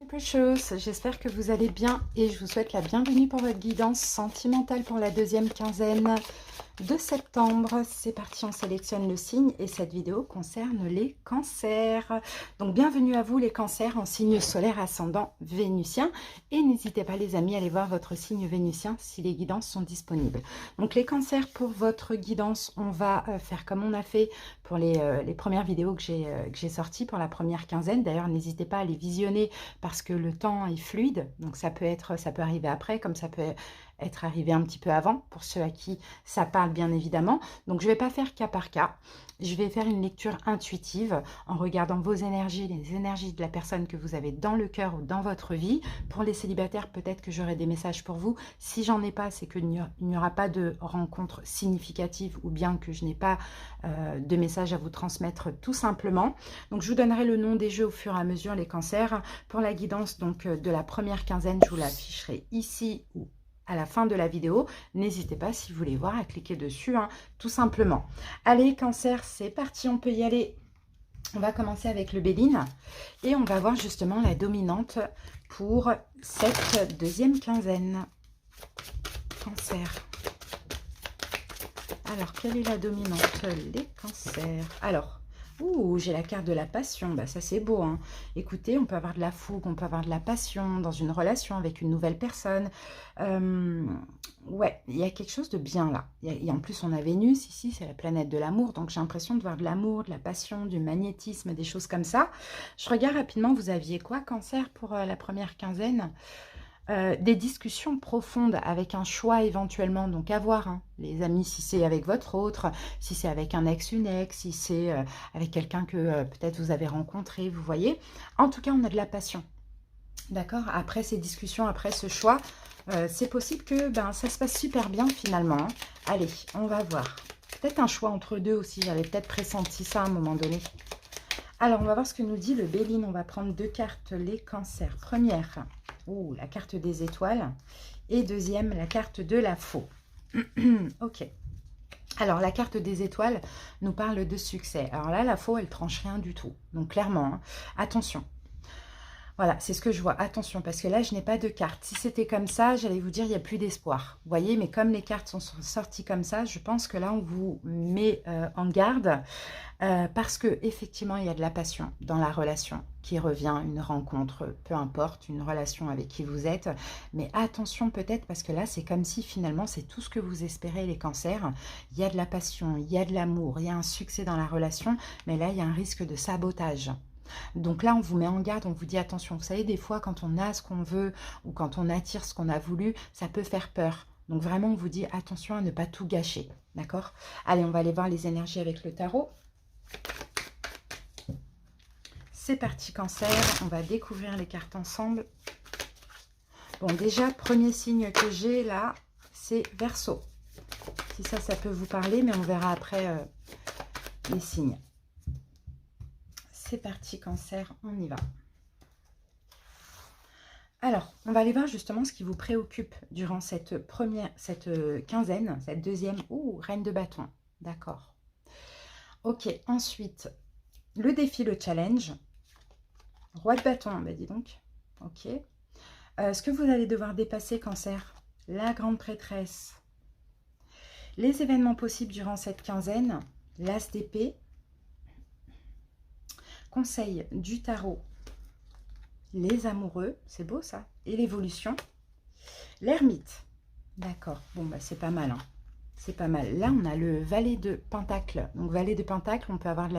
Quelque chose, j'espère que vous allez bien et je vous souhaite la bienvenue pour votre guidance sentimentale pour la deuxième quinzaine de septembre. C'est parti, on sélectionne le signe et cette vidéo concerne les cancers. Donc bienvenue à vous les cancers en signe solaire ascendant vénusien et n'hésitez pas les amis à aller voir votre signe vénusien si les guidances sont disponibles. Donc les cancers, pour votre guidance, on va faire comme on a fait pour les premières vidéos que j'ai sorties pour la première quinzaine. D'ailleurs, n'hésitez pas à les visionner parce que le temps est fluide, donc ça peut arriver après, comme ça peut être arrivé un petit peu avant, pour ceux à qui ça parle bien évidemment. Donc je ne vais pas faire cas par cas, je vais faire une lecture intuitive en regardant vos énergies, les énergies de la personne que vous avez dans le cœur ou dans votre vie. Pour les célibataires, peut-être que j'aurai des messages pour vous. Si j'en ai pas, c'est qu'il n'y aura pas de rencontre significative ou bien que je n'ai pas de messages à vous transmettre tout simplement. Donc je vous donnerai le nom des jeux au fur et à mesure, les cancers. Pour la guidance donc de la première quinzaine, je vous l'afficherai ici ou à la fin de la vidéo. N'hésitez pas, si vous voulez voir, à cliquer dessus, hein, tout simplement. Allez, cancer, c'est parti, on peut y aller. On va commencer avec le Béline et on va voir justement la dominante pour cette deuxième quinzaine. Cancer. Alors, quelle est la dominante? Les cancers. Alors, j'ai la carte de la passion. Bah, ça, c'est beau, hein. Écoutez, on peut avoir de la fougue, on peut avoir de la passion dans une relation avec une nouvelle personne. Ouais, il y a quelque chose de bien là. Et en plus, on a Vénus ici, c'est la planète de l'amour. Donc, j'ai l'impression de voir de l'amour, de la passion, du magnétisme, des choses comme ça. Je regarde rapidement, vous aviez quoi, cancer, pour la première quinzaine? Des discussions profondes avec un choix éventuellement, donc à voir, hein, les amis, si c'est avec votre autre, si c'est avec un ex, une ex, si c'est avec quelqu'un que peut-être vous avez rencontré, vous voyez. En tout cas, on a de la passion, d'accord? Après ces discussions, après ce choix, c'est possible que ça se passe super bien finalement, hein. Allez, on va voir. Peut-être un choix entre deux aussi, j'avais peut-être pressenti ça à un moment donné. Alors, on va voir ce que nous dit le Béline. On va prendre deux cartes, les cancers. Première, la carte des étoiles. Et deuxième, la carte de la faux. Ok. Alors, la carte des étoiles nous parle de succès. Alors là, la faux, elle tranche rien du tout. Donc, clairement, hein, attention. Voilà, c'est ce que je vois. Attention, parce que là, je n'ai pas de carte. Si c'était comme ça, j'allais vous dire, il n'y a plus d'espoir. Vous voyez, mais comme les cartes sont sorties comme ça, je pense que là, on vous met en garde. Parce que effectivement il y a de la passion dans la relation qui revient, une rencontre, peu importe, une relation avec qui vous êtes. Mais attention peut-être, parce que là, c'est comme si finalement, c'est tout ce que vous espérez, les cancers. Il y a de la passion, il y a de l'amour, il y a un succès dans la relation, mais là, il y a un risque de sabotage. Donc là, on vous met en garde, on vous dit attention. Vous savez, des fois, quand on a ce qu'on veut ou quand on attire ce qu'on a voulu, ça peut faire peur. Donc vraiment, on vous dit attention à ne pas tout gâcher. D'accord? Allez, on va aller voir les énergies avec le tarot. C'est parti, cancer. On va découvrir les cartes ensemble. Bon, déjà, premier signe que j'ai là, c'est Verseau. Si ça peut vous parler, mais on verra après les signes. C'est parti, cancer, on y va. Alors, on va aller voir justement ce qui vous préoccupe durant cette quinzaine, cette deuxième. Reine de bâton. D'accord. Ok, ensuite, le défi, le challenge. Roi de bâton, bah dis donc. Ok. Ce que vous allez devoir dépasser, cancer. La grande prêtresse. Les événements possibles durant cette quinzaine. L'as d'épée. Conseil du tarot. Les amoureux, c'est beau ça. Et l'évolution. L'ermite. D'accord. Bon, bah c'est pas mal, hein. C'est pas mal. Là, on a le valet de pentacle. Donc, valet de pentacle, on peut avoir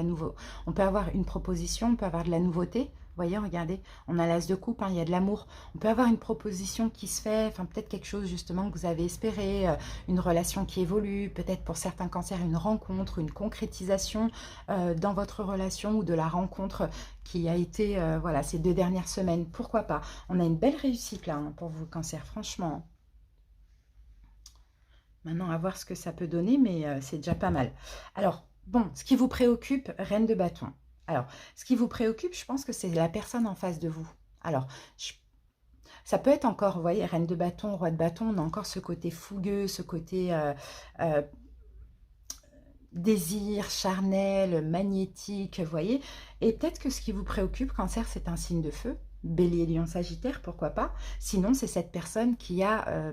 on peut avoir une proposition, on peut avoir de la nouveauté. Vous voyez, regardez, on a l'as de coupe, hein, il y a de l'amour. On peut avoir une proposition qui se fait, enfin peut-être quelque chose justement que vous avez espéré, une relation qui évolue, peut-être pour certains cancers une rencontre, une concrétisation dans votre relation ou de la rencontre qui a été, voilà, ces 2 dernières semaines. Pourquoi pas? On a une belle réussite là, hein, pour vous, cancer, franchement. Maintenant, à voir ce que ça peut donner, mais c'est déjà pas mal. Alors, bon, ce qui vous préoccupe, reine de bâton. Alors, ce qui vous préoccupe, je pense que c'est la personne en face de vous. Alors, ça peut être encore, vous voyez, reine de bâton, roi de bâton, on a encore ce côté fougueux, ce côté désir, charnel, magnétique, vous voyez. Et peut-être que ce qui vous préoccupe, cancer, c'est un signe de feu. Bélier, Lion, Sagittaire, pourquoi pas. Sinon, c'est cette personne qui a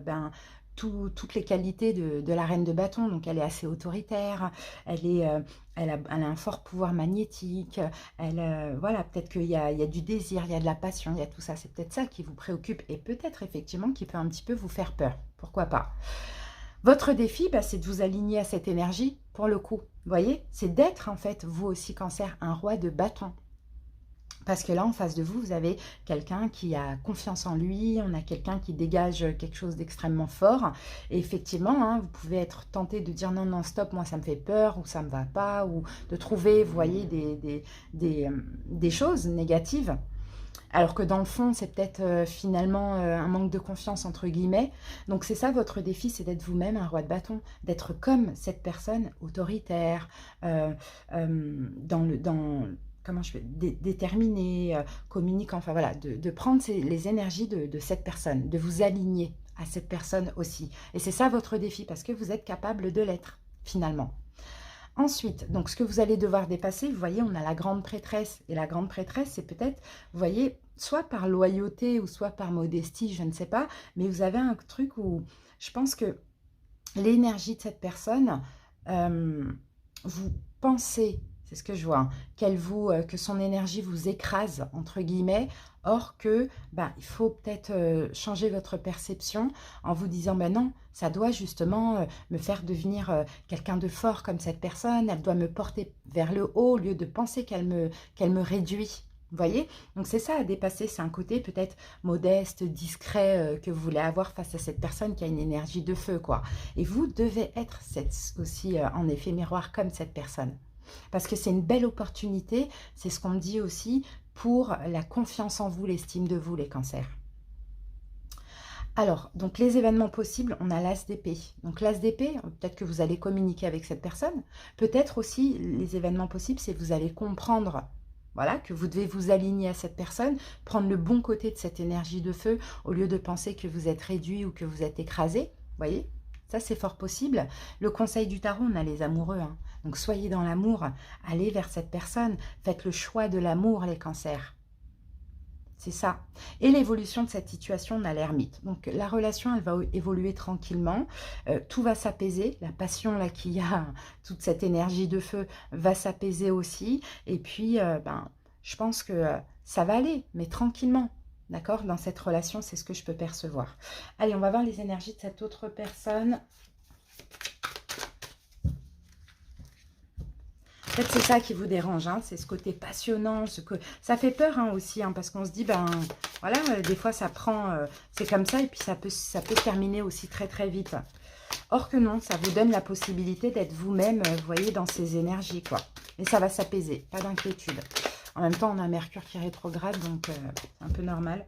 toutes les qualités de la reine de bâton. Donc, elle est assez autoritaire, elle a un fort pouvoir magnétique. Voilà, peut-être qu'il y a du désir, il y a de la passion, il y a tout ça. C'est peut-être ça qui vous préoccupe et peut-être effectivement qui peut un petit peu vous faire peur. Pourquoi pas. Votre défi, c'est de vous aligner à cette énergie pour le coup. Vous voyez, c'est d'être en fait, vous aussi, Cancer, un roi de bâton. Parce que là, en face de vous, vous avez quelqu'un qui a confiance en lui, on a quelqu'un qui dégage quelque chose d'extrêmement fort. Et effectivement, hein, vous pouvez être tenté de dire non, non, stop, moi ça me fait peur, ou ça ne me va pas, ou de trouver, vous voyez, des choses négatives. Alors que dans le fond, c'est peut-être finalement un manque de confiance, entre guillemets. Donc c'est ça votre défi, c'est d'être vous-même un roi de bâton, d'être comme cette personne autoritaire, comment je fais, déterminé, communiquant, enfin voilà, de prendre les énergies de cette personne, de vous aligner à cette personne aussi. Et c'est ça votre défi, parce que vous êtes capable de l'être, finalement. Ensuite, donc ce que vous allez devoir dépasser, vous voyez, on a la grande prêtresse. Et la grande prêtresse, c'est peut-être, vous voyez, soit par loyauté ou soit par modestie, je ne sais pas, mais vous avez un truc où je pense que l'énergie de cette personne, vous pensez, c'est ce que je vois, hein, que son énergie vous écrase, entre guillemets, or que il faut peut-être changer votre perception en vous disant, non, ça doit justement me faire devenir quelqu'un de fort comme cette personne, elle doit me porter vers le haut au lieu de penser qu'elle me réduit. Vous voyez? Donc c'est ça à dépasser, c'est un côté peut-être modeste, discret que vous voulez avoir face à cette personne qui a une énergie de feu, quoi. Et vous devez être aussi en effet miroir comme cette personne. Parce que c'est une belle opportunité, c'est ce qu'on me dit aussi, pour la confiance en vous, l'estime de vous, les cancers. Alors, donc les événements possibles, on a l'as d'épée. Donc l'as d'épée, peut-être que vous allez communiquer avec cette personne. Peut-être aussi, les événements possibles, c'est que vous allez comprendre, voilà, que vous devez vous aligner à cette personne, prendre le bon côté de cette énergie de feu, au lieu de penser que vous êtes réduit ou que vous êtes écrasé. Vous voyez? Ça, c'est fort possible. Le conseil du tarot, on a les amoureux, hein. Donc, soyez dans l'amour, allez vers cette personne. Faites le choix de l'amour, les cancers. C'est ça. Et l'évolution de cette situation, on a l'ermite. Donc, la relation, elle va évoluer tranquillement. Tout va s'apaiser. La passion, là, qu'il y a, toute cette énergie de feu, va s'apaiser aussi. Et puis, je pense que ça va aller, mais tranquillement. D'accord? Dans cette relation, c'est ce que je peux percevoir. Allez, on va voir les énergies de cette autre personne. En fait, c'est ça qui vous dérange, hein, c'est ce côté passionnant, ça fait peur hein, aussi, hein, parce qu'on se dit, voilà, des fois ça prend, c'est comme ça, et puis ça peut se terminer aussi très très vite. Or que non, ça vous donne la possibilité d'être vous-même, vous voyez, dans ces énergies, quoi. Et ça va s'apaiser, pas d'inquiétude. En même temps, on a Mercure qui rétrograde, donc c'est un peu normal.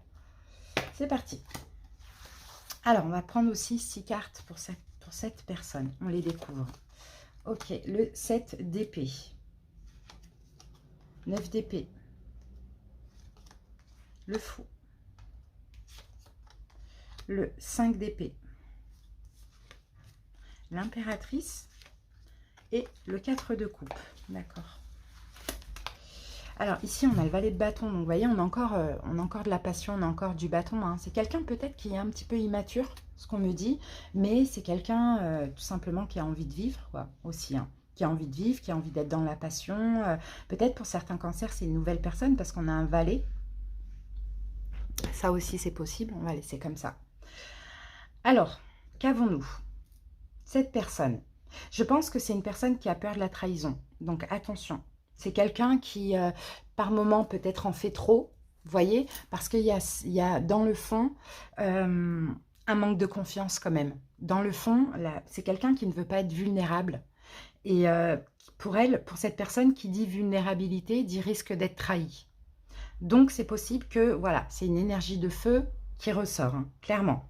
C'est parti. Alors, on va prendre aussi 6 cartes pour cette personne, on les découvre. Ok, le 7 d'épée. 9 d'épée. Le fou. Le 5 d'épée. L'impératrice. Et le 4 de coupe. D'accord. Alors ici, on a le valet de bâton. Donc vous voyez, on a encore de la passion, on a encore du bâton. Hein. C'est quelqu'un peut-être qui est un petit peu immature, ce qu'on me dit. Mais c'est quelqu'un tout simplement qui a envie de vivre, quoi, aussi. Hein. Qui a envie de vivre, qui a envie d'être dans la passion. Peut-être pour certains cancers, c'est une nouvelle personne parce qu'on a un valet. Ça aussi, c'est possible. On va laisser comme ça. Alors, qu'avons-nous? Cette personne. Je pense que c'est une personne qui a peur de la trahison. Donc, attention. C'est quelqu'un qui, par moment, peut-être en fait trop. Vous voyez? Parce qu'il y a, dans le fond, un manque de confiance quand même. Dans le fond, c'est quelqu'un qui ne veut pas être vulnérable. Et pour cette personne qui dit vulnérabilité, dit risque d'être trahi. Donc, c'est possible que, voilà, c'est une énergie de feu qui ressort, hein, clairement.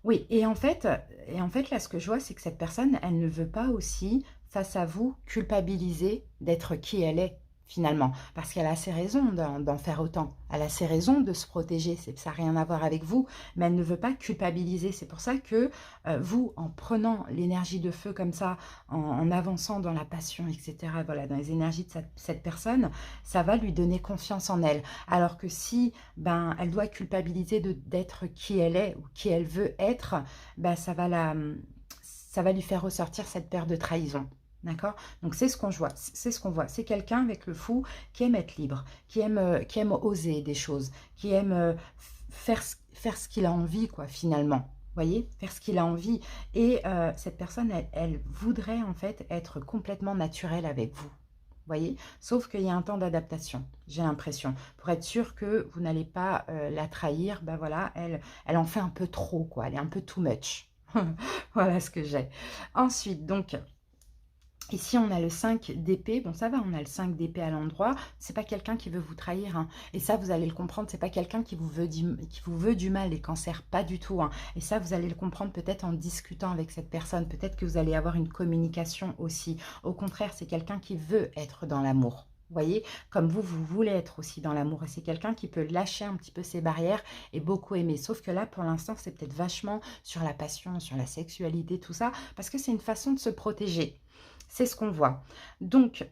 Oui, et en fait, là, ce que je vois, c'est que cette personne, elle ne veut pas aussi, face à vous, culpabiliser d'être qui elle est. finalement, parce qu'elle a ses raisons d'en faire autant. Elle a ses raisons de se protéger, ça n'a rien à voir avec vous, mais elle ne veut pas culpabiliser. C'est pour ça que vous, en prenant l'énergie de feu comme ça, en avançant dans la passion, etc., voilà, dans les énergies de cette personne, ça va lui donner confiance en elle. Alors que si ben, elle doit culpabiliser d'être qui elle est ou qui elle veut être, ben, ça va lui faire ressortir cette peur de trahison. D'accord? Donc, c'est ce qu'on voit. C'est ce qu'on voit. C'est quelqu'un avec le fou qui aime être libre, qui aime oser des choses, qui aime faire ce qu'il a envie, quoi, finalement. Vous voyez? Faire ce qu'il a envie. Et cette personne, elle voudrait, en fait, être complètement naturelle avec vous. Vous voyez? Sauf qu'il y a un temps d'adaptation, j'ai l'impression. Pour être sûr que vous n'allez pas la trahir, ben voilà, elle en fait un peu trop, quoi. Elle est un peu too much. Voilà ce que j'ai. Ensuite, donc, ici, on a le 5 d'épée. Bon, ça va, on a le 5 d'épée à l'endroit. C'est pas quelqu'un qui veut vous trahir, hein. Et ça, vous allez le comprendre. C'est pas quelqu'un qui vous veut du mal, les cancers. Pas du tout, hein. Et ça, vous allez le comprendre peut-être en discutant avec cette personne. Peut-être que vous allez avoir une communication aussi. Au contraire, c'est quelqu'un qui veut être dans l'amour. Vous voyez, comme vous voulez être aussi dans l'amour. Et c'est quelqu'un qui peut lâcher un petit peu ses barrières et beaucoup aimer. Sauf que là, pour l'instant, c'est peut-être vachement sur la passion, sur la sexualité, tout ça. Parce que c'est une façon de se protéger. C'est ce qu'on voit. Donc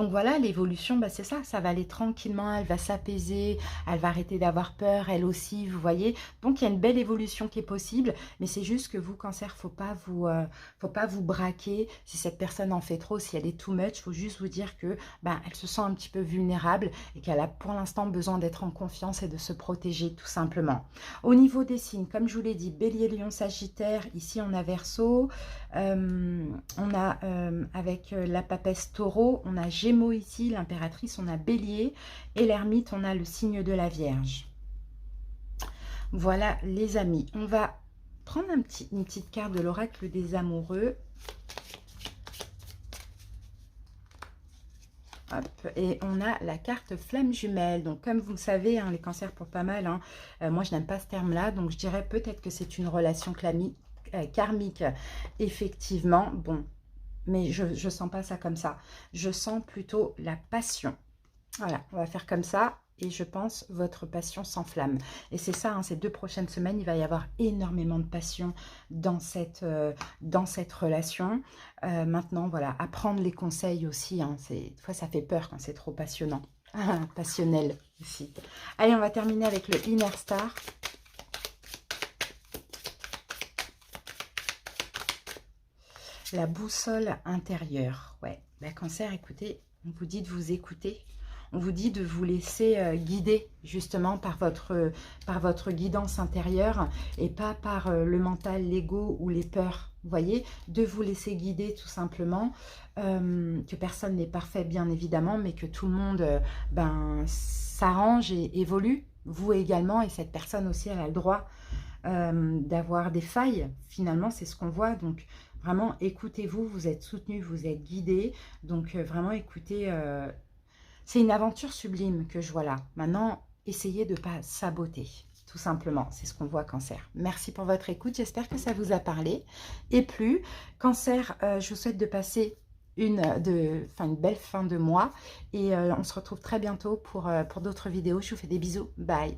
voilà, l'évolution, bah c'est ça, ça va aller tranquillement, elle va s'apaiser, elle va arrêter d'avoir peur, elle aussi, vous voyez. Donc il y a une belle évolution qui est possible, mais c'est juste que vous, cancer, faut pas vous braquer. Si cette personne en fait trop, si elle est too much, faut juste vous dire que bah, elle se sent un petit peu vulnérable et qu'elle a pour l'instant besoin d'être en confiance et de se protéger tout simplement. Au niveau des signes, comme je vous l'ai dit, Bélier, Lion, Sagittaire, ici on a Verseau, on a avec la papesse Taureau, on a Gémeaux ici, l'impératrice, on a Bélier, et l'ermite, on a le signe de la Vierge. Voilà les amis, on va prendre une petite carte de l'oracle des amoureux. Hop, et on a la carte flamme jumelle. Donc comme vous le savez, hein, les cancers pour pas mal, hein, moi je n'aime pas ce terme-là, donc je dirais peut-être que c'est une relation karmique, effectivement. Bon, mais je ne sens pas ça comme ça. Je sens plutôt la passion. Voilà, on va faire comme ça. Et je pense votre passion s'enflamme. Et c'est ça, hein, ces 2 prochaines semaines, il va y avoir énormément de passion dans cette relation. Maintenant, voilà, apprendre les conseils aussi. Hein, des fois, ça fait peur quand c'est trop passionnant. Passionnel aussi. Allez, on va terminer avec le Inner Star. La boussole intérieure. Ouais, la cancer, écoutez, on vous dit de vous écouter. On vous dit de vous laisser guider justement par votre guidance intérieure et pas par le mental, l'ego ou les peurs. Vous voyez, de vous laisser guider tout simplement. Que personne n'est parfait bien évidemment, mais que tout le monde s'arrange et évolue. Vous également, et cette personne aussi, elle a le droit d'avoir des failles. Finalement, c'est ce qu'on voit. Donc, vraiment, écoutez-vous, vous êtes soutenu, vous êtes guidé. Donc, vraiment, écoutez, c'est une aventure sublime que je vois là. Maintenant, essayez de ne pas saboter, tout simplement. C'est ce qu'on voit, Cancer. Merci pour votre écoute. J'espère que ça vous a parlé. Et plus, Cancer, je vous souhaite de passer une belle fin de mois. Et on se retrouve très bientôt pour d'autres vidéos. Je vous fais des bisous. Bye.